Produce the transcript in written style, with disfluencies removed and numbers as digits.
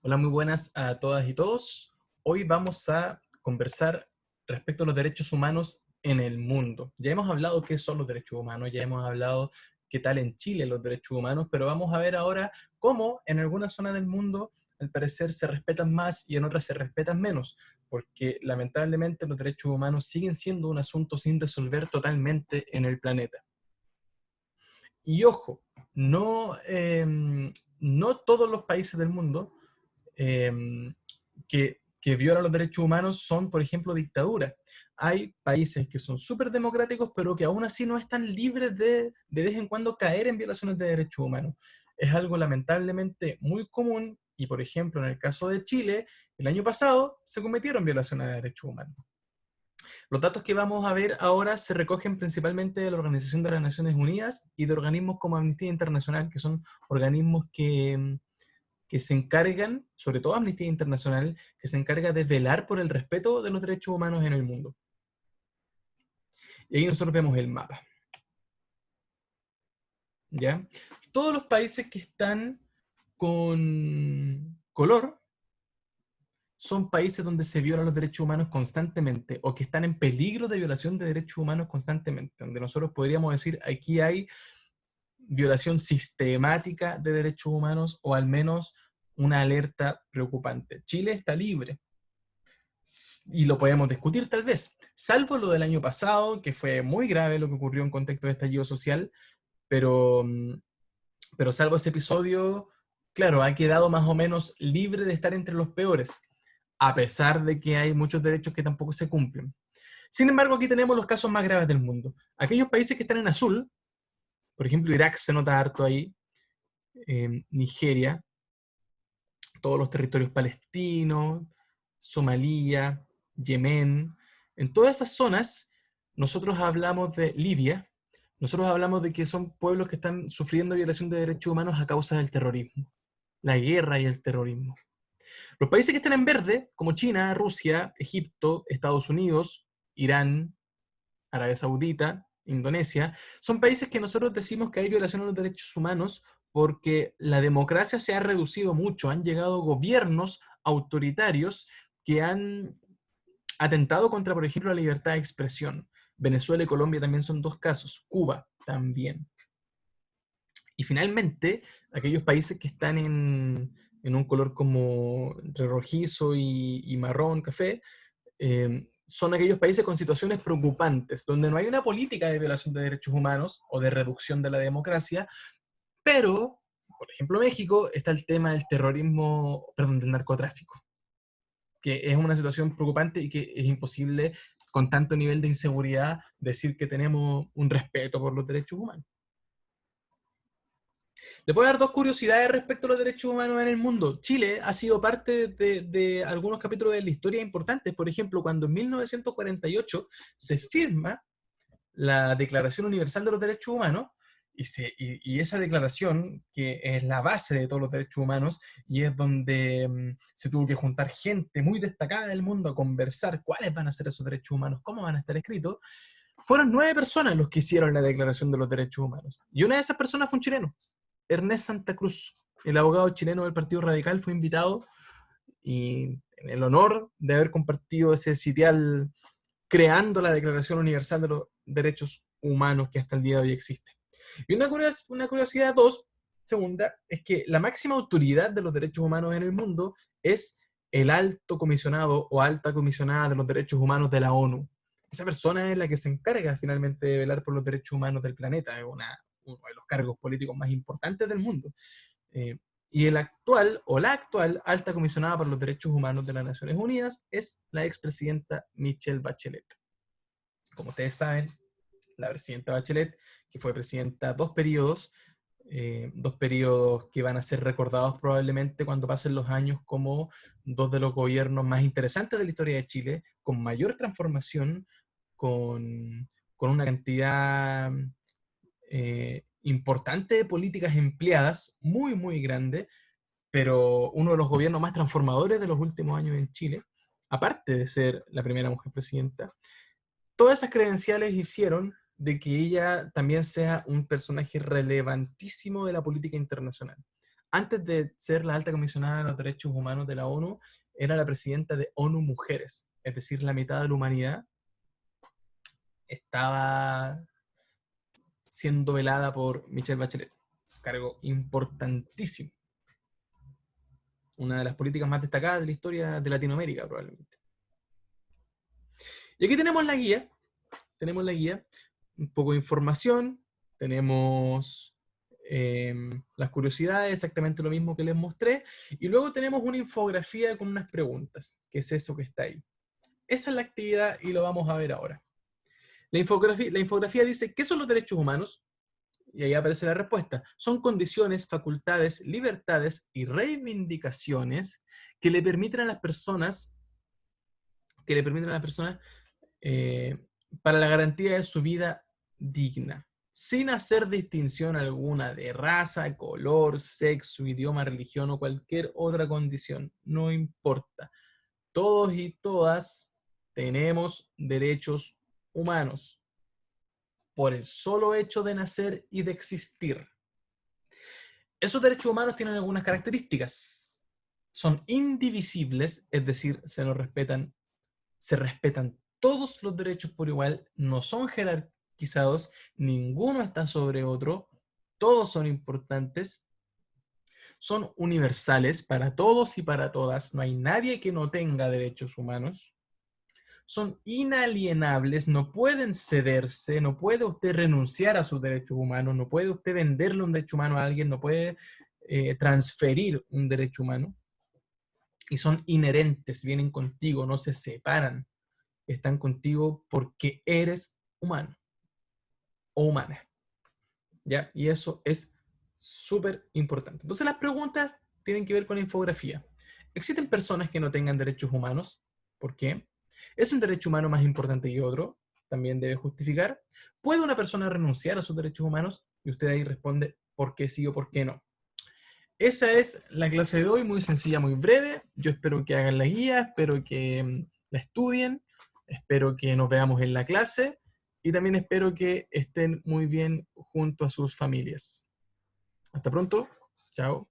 Hola, muy buenas a todas y todos. Hoy vamos a conversar respecto a los derechos humanos en el mundo. Ya hemos hablado qué son los derechos humanos, ya hemos hablado qué tal en Chile los derechos humanos, pero vamos a ver ahora cómo en algunas zonas del mundo al parecer se respetan más y en otras se respetan menos, porque lamentablemente los derechos humanos siguen siendo un asunto sin resolver totalmente en el planeta. Y ojo, no todos los países del mundo eh, que violan los derechos humanos son, por ejemplo, dictaduras. Hay países que son súper democráticos, pero que aún así no están libres de vez en cuando caer en violaciones de derechos humanos. Es algo lamentablemente muy común y, por ejemplo, en el caso de Chile, el año pasado se cometieron violaciones de derechos humanos. Los datos que vamos a ver ahora se recogen principalmente de la Organización de las Naciones Unidas y de organismos como Amnistía Internacional, que son organismos que se encargan, sobre todo Amnistía Internacional, que se encarga de velar por el respeto de los derechos humanos en el mundo. Y ahí nosotros vemos el mapa. ¿Ya? Todos los países que están con color son países donde se violan los derechos humanos constantemente o que están en peligro de violación de derechos humanos constantemente, donde nosotros podríamos decir aquí hay violación sistemática de derechos humanos o al menos una alerta preocupante. Chile está libre, y lo podemos discutir tal vez, salvo lo del año pasado, que fue muy grave lo que ocurrió en contexto de estallido social, pero, pero salvo ese episodio, claro, ha quedado más o menos libre de estar entre los peores, a pesar de que hay muchos derechos que tampoco se cumplen. Sin embargo, aquí tenemos los casos más graves del mundo. Aquellos países que están en azul, por ejemplo, Irak se nota harto ahí, Nigeria, todos los territorios palestinos, Somalia, Yemen, en todas esas zonas nosotros hablamos de Libia, nosotros hablamos de que son pueblos que están sufriendo violación de derechos humanos a causa del terrorismo, la guerra y el terrorismo. Los países que están en verde, como China, Rusia, Egipto, Estados Unidos, Irán, Arabia Saudita, Indonesia, son países que nosotros decimos que hay violación a los derechos humanos porque la democracia se ha reducido mucho, han llegado gobiernos autoritarios que han atentado contra, por ejemplo, la libertad de expresión. Venezuela y Colombia también son dos casos, Cuba también. Y finalmente, aquellos países que están en un color como entre rojizo y marrón, café, son aquellos países con situaciones preocupantes, donde no hay una política de violación de derechos humanos o de reducción de la democracia, pero, por ejemplo, México está el tema del terrorismo, perdón, del narcotráfico, que es una situación preocupante y que es imposible con tanto nivel de inseguridad decir que tenemos un respeto por los derechos humanos. Les voy a dar dos curiosidades respecto a los derechos humanos en el mundo. Chile ha sido parte de algunos capítulos de la historia importantes. Por ejemplo, cuando en 1948 se firma la Declaración Universal de los Derechos Humanos, y esa declaración, que es la base de todos los derechos humanos, y es donde se tuvo que juntar gente muy destacada del mundo a conversar cuáles van a ser esos derechos humanos, cómo van a estar escritos, fueron 9 personas los que hicieron la Declaración de los Derechos Humanos. Y una de esas personas fue un chileno, Ernest Santa Cruz, el abogado chileno del Partido Radical, fue invitado y en el honor de haber compartido ese sitial creando la Declaración Universal de los Derechos Humanos que hasta el día de hoy existe. Y una curiosidad dos, segunda, es que la máxima autoridad de los derechos humanos en el mundo es el alto comisionado o alta comisionada de los derechos humanos de la ONU. Esa persona es la que se encarga finalmente de velar por los derechos humanos del planeta, es uno de los cargos políticos más importantes del mundo. Eh, y el actual o la actual alta comisionada por los derechos humanos de las Naciones Unidas es la expresidenta Michelle Bachelet. Como ustedes saben, la presidenta Bachelet, que fue presidenta dos periodos que van a ser recordados probablemente cuando pasen los años como dos de los gobiernos más interesantes de la historia de Chile, con mayor transformación, con una cantidad importante de políticas empleadas, muy, muy grande, pero uno de los gobiernos más transformadores de los últimos años en Chile, aparte de ser la primera mujer presidenta. Todas esas credenciales hicieron de que ella también sea un personaje relevantísimo de la política internacional. antes de ser la alta comisionada de los derechos humanos de la ONU, era la presidenta de ONU Mujeres, es decir, la mitad de la humanidad estaba siendo velada por Michelle Bachelet. Cargo importantísimo. Una de las políticas más destacadas de la historia de Latinoamérica, probablemente. Y aquí tenemos la guía. Tenemos la guía. Un poco de información. Tenemos las curiosidades, exactamente lo mismo que les mostré. Y luego tenemos una infografía con unas preguntas, que es eso que está ahí. Esa es la actividad y lo vamos a ver ahora. La infografía dice, ¿qué son los derechos humanos? Y ahí aparece la respuesta. Son condiciones, facultades, libertades y reivindicaciones que le permiten a las personas, eh, para la garantía de su vida digna, sin hacer distinción alguna de raza, color, sexo, idioma, religión o cualquier otra condición. No importa. Todos y todas tenemos derechos humanos por el solo hecho de nacer y de existir. Esos derechos humanos tienen algunas características. Son indivisibles, es decir, se respetan todos los derechos por igual, no son jerarquizados, ninguno está sobre otro, todos son importantes, son universales para todos y para todas, no hay nadie que no tenga derechos humanos, son inalienables, no pueden cederse, no puede usted renunciar a sus derechos humanos, no puede usted venderle un derecho humano a alguien, no puede transferir un derecho humano, y son inherentes, vienen contigo, no se separan, están contigo porque eres humano o humana, ¿ya? Y eso es súper importante. Entonces las preguntas tienen que ver con la infografía. ¿Existen personas que no tengan derechos humanos? ¿Por qué? ¿Es un derecho humano más importante que otro? También debe justificar. ¿Puede una persona renunciar a sus derechos humanos? Y usted ahí responde por qué sí o por qué no. Esa es la clase de hoy, muy sencilla, muy breve. Yo espero que hagan la guía, espero que la estudien, espero que nos veamos en la clase y también espero que estén muy bien junto a sus familias. Hasta pronto. Chao.